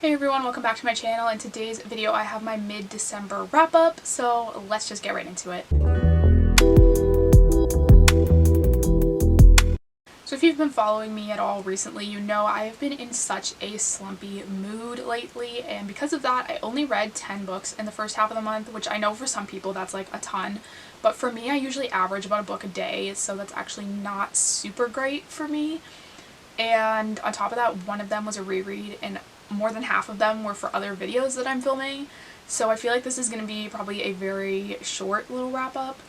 Hey everyone, welcome back to my channel. In today's video I have my mid-December wrap up, so let's just get right into it. So if you've been following me at all recently, you know I have been in such a slumpy mood lately, and because of that I only read 10 books in the first half of the month, which I know for some people that's like a ton, but for me I usually average about a book a day, so that's actually not super great for me. And on top of that, one of them was a reread, and more than half of them were for other videos that I'm filming, so I feel like this is going to be probably a very short little wrap up.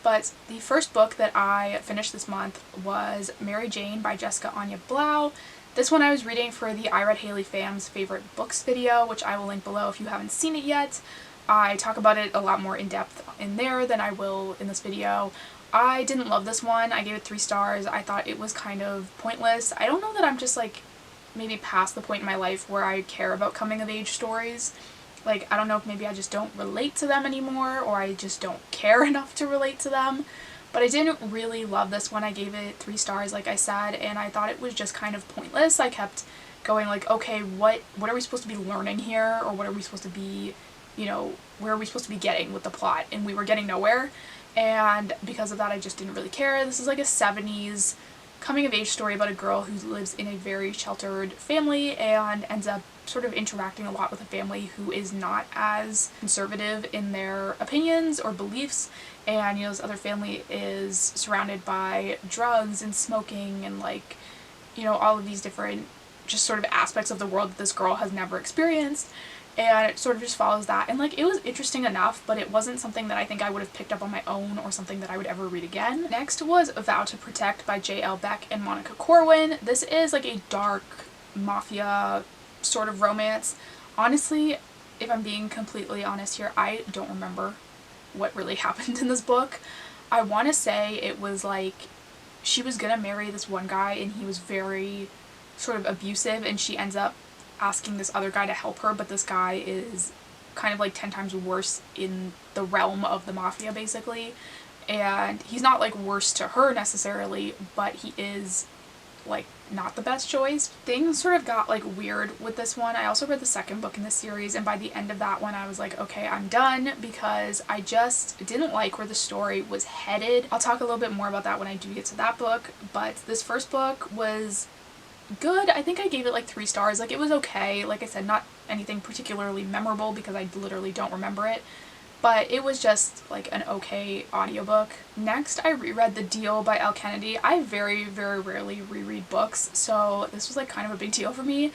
But the first book that I finished this month was Mary Jane by Jessica Anya Blau. This one I was reading for the I Read Haley Fam's favorite books video, which I will link below if you haven't seen it yet. I talk about it a lot more in depth in there than I will in this video. I didn't love this one. I gave it 3 stars. I thought it was kind of pointless. I don't know that I'm just like maybe past the point in my life where I care about coming of age stories. Like, I don't know if maybe I just don't relate to them anymore, or I just don't care enough to relate to them. But I didn't really love this one. I gave it 3 stars, like I said, and I thought it was just kind of pointless. I kept going like, okay, what are we supposed to be learning here? Or what are we supposed to be, you know, where are we supposed to be getting with the plot? And we were getting nowhere. And because of that, I just didn't really care. This is like a 70s coming-of-age story about a girl who lives in a very sheltered family and ends up sort of interacting a lot with a family who is not as conservative in their opinions or beliefs, and, you know, this other family is surrounded by drugs and smoking and, like, you know, all of these different just sort of aspects of the world that this girl has never experienced. And it sort of just follows that, and like, it was interesting enough, but it wasn't something that I think I would have picked up on my own or something that I would ever read again. Next was Vow to Protect by Elle, Beck and Monica Corwin. This is like a dark mafia sort of romance. Honestly, if I'm being completely honest here, I don't remember what really happened in this book. I want to say it was like she was gonna marry this one guy and he was very sort of abusive, and she ends up asking this other guy to help her, but this guy is kind of like 10 times worse in the realm of the mafia basically, and he's not like worse to her necessarily, but he is like not the best choice. Things sort of got like weird with this one. I also read the second book in this series, and by the end of that one I was like, okay, I'm done, because I just didn't like where the story was headed. I'll talk a little bit more about that when I do get to that book, but this first book was good. I think I gave it like 3 stars. Like, it was okay. Like I said, not anything particularly memorable because I literally don't remember it, but it was just like an okay audiobook. Next, I reread The Deal by Elle Kennedy. I very, very rarely reread books, so this was like kind of a big deal for me.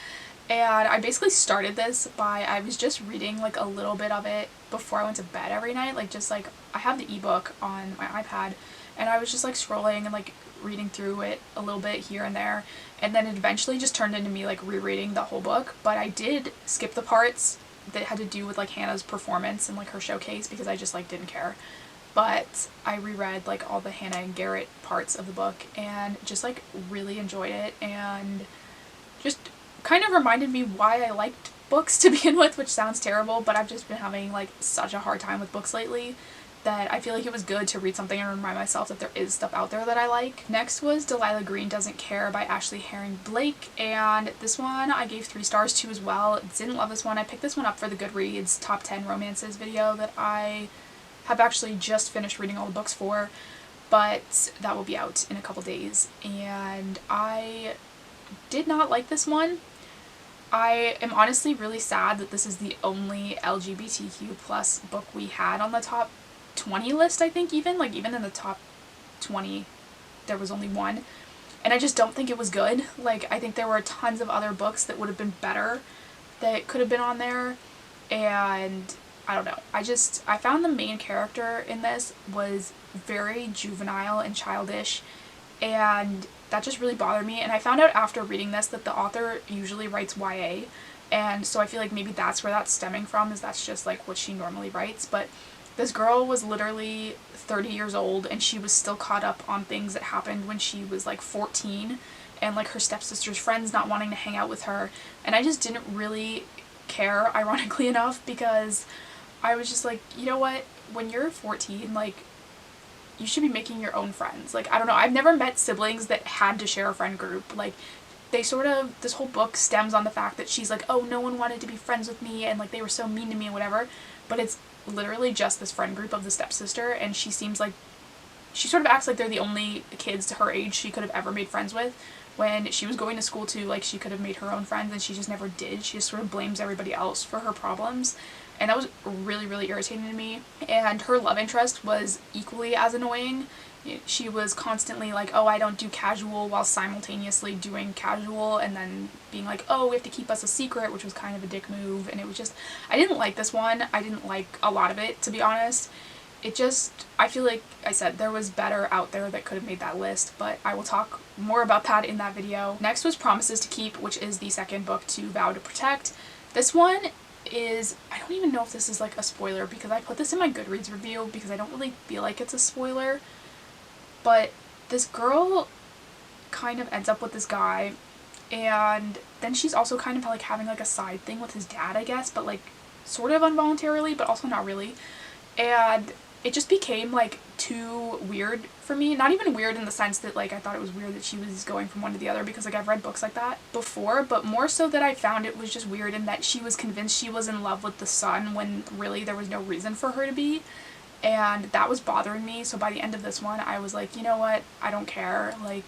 And I basically started this by, I was just reading like a little bit of it before I went to bed every night. Like, just like, I have the ebook on my iPad, and I was just like scrolling and like reading through it a little bit here and there, and then it eventually just turned into me like rereading the whole book. But I did skip the parts that had to do with like Hannah's performance and like her showcase because I just like didn't care. But I reread like all the Hannah and Garrett parts of the book and just like really enjoyed it, and just kind of reminded me why I liked books to begin with, which sounds terrible, but I've just been having like such a hard time with books lately that I feel like it was good to read something and remind myself that there is stuff out there that I like. Next was Delilah Green Doesn't Care by Ashley Herring Blake, and this one I gave 3 stars to as well. Didn't love this one. I picked this one up for the Goodreads Top 10 Romances video that I have actually just finished reading all the books for, but that will be out in a couple days, and I did not like this one. I am honestly really sad that this is the only LGBTQ plus book we had on the top 20 list. I think even in the top 20 there was only one, and I just don't think it was good. Like, I think there were tons of other books that would have been better that could have been on there, and I don't know. I found the main character in this was very juvenile and childish, and that just really bothered me. And I found out after reading this that the author usually writes YA, and so I feel like maybe that's where that's stemming from, is that's just like what she normally writes. But this girl was literally 30 years old, and she was still caught up on things that happened when she was like 14, and like her stepsister's friends not wanting to hang out with her, and I just didn't really care, ironically enough, because I was just like, you know what, when you're 14, like, you should be making your own friends. Like, I don't know, I've never met siblings that had to share a friend group. Like, this whole book stems on the fact that she's like, oh, no one wanted to be friends with me and like they were so mean to me and whatever, but it's literally just this friend group of the stepsister, and she seems like she sort of acts like they're the only kids to her age she could have ever made friends with. When she was going to school too, like she could have made her own friends and she just never did. She just sort of blames everybody else for her problems, and that was really, really irritating to me. And her love interest was equally as annoying. She was constantly like, oh, I don't do casual, while simultaneously doing casual, and then being like, oh, we have to keep us a secret, which was kind of a dick move. And it was just, I didn't like this one. I didn't like a lot of it, to be honest. It just, I feel like I said, there was better out there that could have made that list, but I will talk more about that in that video. Next was Promises to Keep, which is the second book to Vow to Protect. This one is, I don't even know if this is like a spoiler, because I put this in my Goodreads review because I don't really feel like it's a spoiler. But this girl kind of ends up with this guy, and then she's also kind of like having like a side thing with his dad, I guess, but like sort of involuntarily, but also not really. And it just became like too weird for me. Not even weird in the sense that like I thought it was weird that she was going from one to the other, because like I've read books like that before, but more so that I found it was just weird in that she was convinced she was in love with the son when really there was no reason for her to be. And that was bothering me. So by the end of this one, I was like, you know what? I don't care. Like,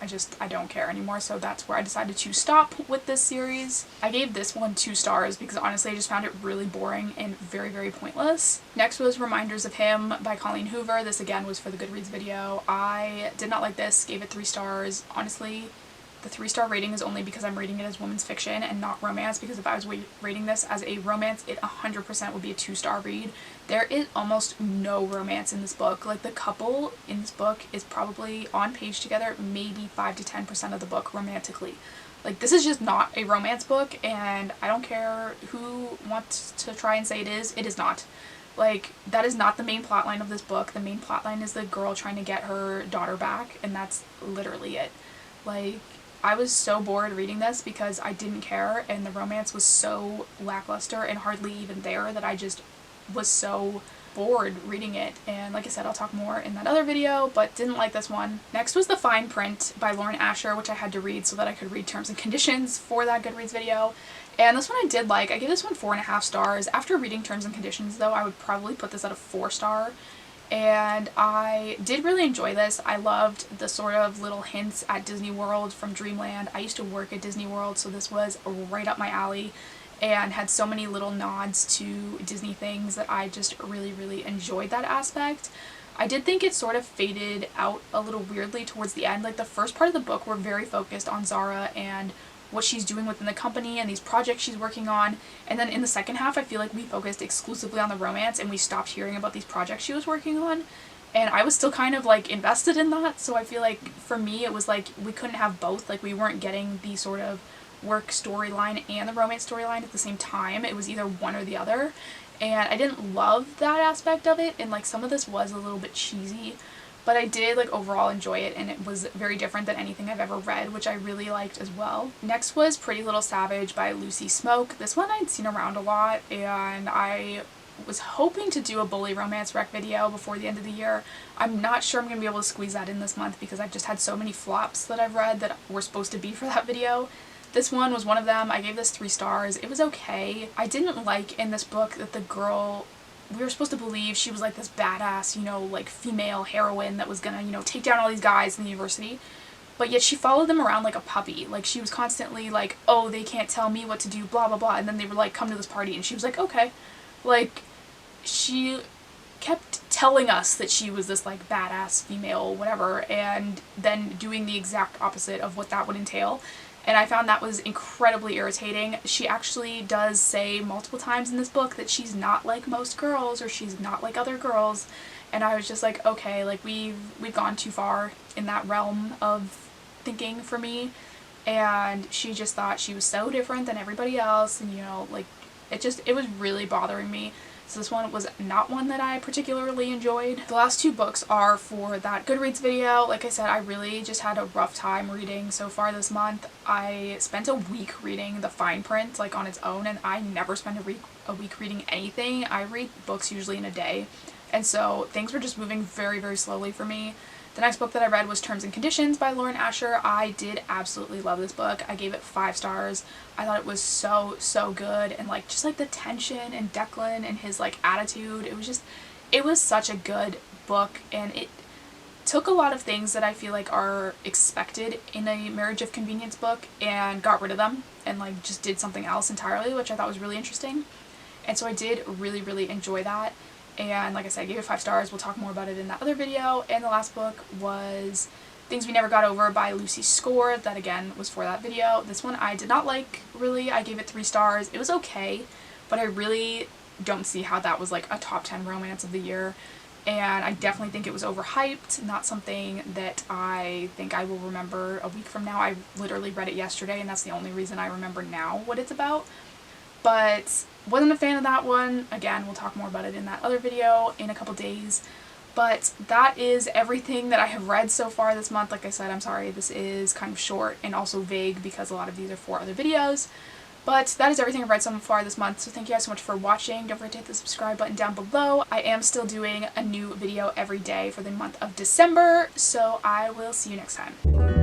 I don't care anymore. So that's where I decided to stop with this series. I gave this one 2 stars because honestly I just found it really boring and very, very pointless. Next was Reminders of Him by Colleen Hoover. This again was for the Goodreads video. I did not like this, gave it 3 stars. Honestly, the 3-star rating is only because I'm reading it as women's fiction and not romance, because if I was rating this as a romance, it 100% would be a 2-star read. There is almost no romance in this book. Like, the couple in this book is probably on page together maybe 5 to 10% of the book romantically. Like, this is just not a romance book, and I don't care who wants to try and say it is not. Like, that is not the main plotline of this book. The main plotline is the girl trying to get her daughter back, and that's literally it. Like, I was so bored reading this because I didn't care, and the romance was so lackluster and hardly even there that I just was so bored reading it. And like I said, I'll talk more in that other video, but didn't like this one. Next was The Fine Print by Lauren Asher, which I had to read so that I could read terms and conditions for that Goodreads video. And this one I did like. I gave this one 4.5 stars. After reading terms and conditions though, I would probably put this at a 4-star. And I did really enjoy this. I loved the sort of little hints at Disney World from Dreamland. I used to work at Disney World, so this was right up my alley and had so many little nods to Disney things that I just really, really enjoyed that aspect. I did think it sort of faded out a little weirdly towards the end. Like, the first part of the book, we're very focused on Zara and what she's doing within the company and these projects she's working on, and then in the second half I feel like we focused exclusively on the romance and we stopped hearing about these projects she was working on, and I was still kind of like invested in that. So I feel like for me it was like we couldn't have both. Like, we weren't getting the sort of work storyline and the romance storyline at the same time. It was either one or the other, and I didn't love that aspect of it, and like some of this was a little bit cheesy. But I did like overall enjoy it, and it was very different than anything I've ever read, which I really liked as well. Next was Pretty Little Savage by Lucy Smoke. This one I'd seen around a lot, and I was hoping to do a bully romance rec video before the end of the year. I'm not sure I'm going to be able to squeeze that in this month because I've just had so many flops that I've read that were supposed to be for that video. This one was one of them. I gave this 3 stars. It was okay. I didn't like in this book that the girl, we were supposed to believe she was like this badass, you know, like female heroine that was gonna, you know, take down all these guys in the university. But yet she followed them around like a puppy. Like, she was constantly like, oh, they can't tell me what to do, blah, blah, blah. And then they were like, come to this party. And she was like, okay. Like, she kept telling us that she was this like badass female, whatever, and then doing the exact opposite of what that would entail. And I found that was incredibly irritating. She actually does say multiple times in this book that she's not like most girls, or she's not like other girls. And I was just like, okay, like we've gone too far in that realm of thinking for me. And she just thought she was so different than everybody else, and you know, like it was really bothering me. So this one was not one that I particularly enjoyed. The last 2 books are for that Goodreads video. Like I said, I really just had a rough time reading so far this month. I spent a week reading The Fine Print, like on its own, and I never spend a week reading anything. I read books usually in a day, and so things were just moving very, very slowly for me. The next book that I read was Terms and Conditions by Lauren Asher. I did absolutely love this book. I gave it 5 stars. I thought it was so good, and like just like the tension and Declan and his like attitude, it was such a good book, and it took a lot of things that I feel like are expected in a marriage of convenience book and got rid of them and like just did something else entirely, which I thought was really interesting. And so I did really enjoy that. And like I said, I gave it 5 stars. We'll talk more about it in that other video. And the last book was Things We Never Got Over by Lucy Score. That again was for that video. This one I did not like, really. I gave it 3 stars. It was okay, but I really don't see how that was like a top 10 romance of the year. And I definitely think it was overhyped, not something that I think I will remember a week from now. I literally read it yesterday, and that's the only reason I remember now what it's about. But wasn't a fan of that one. Again, we'll talk more about it in that other video in a couple days. But that is everything that I have read so far this month. Like I said, I'm sorry this is kind of short and also vague because a lot of these are for other videos. But that is everything I've read so far this month, so thank you guys so much for watching. Don't forget to hit the subscribe button down below. I am still doing a new video every day for the month of December, so I will see you next time.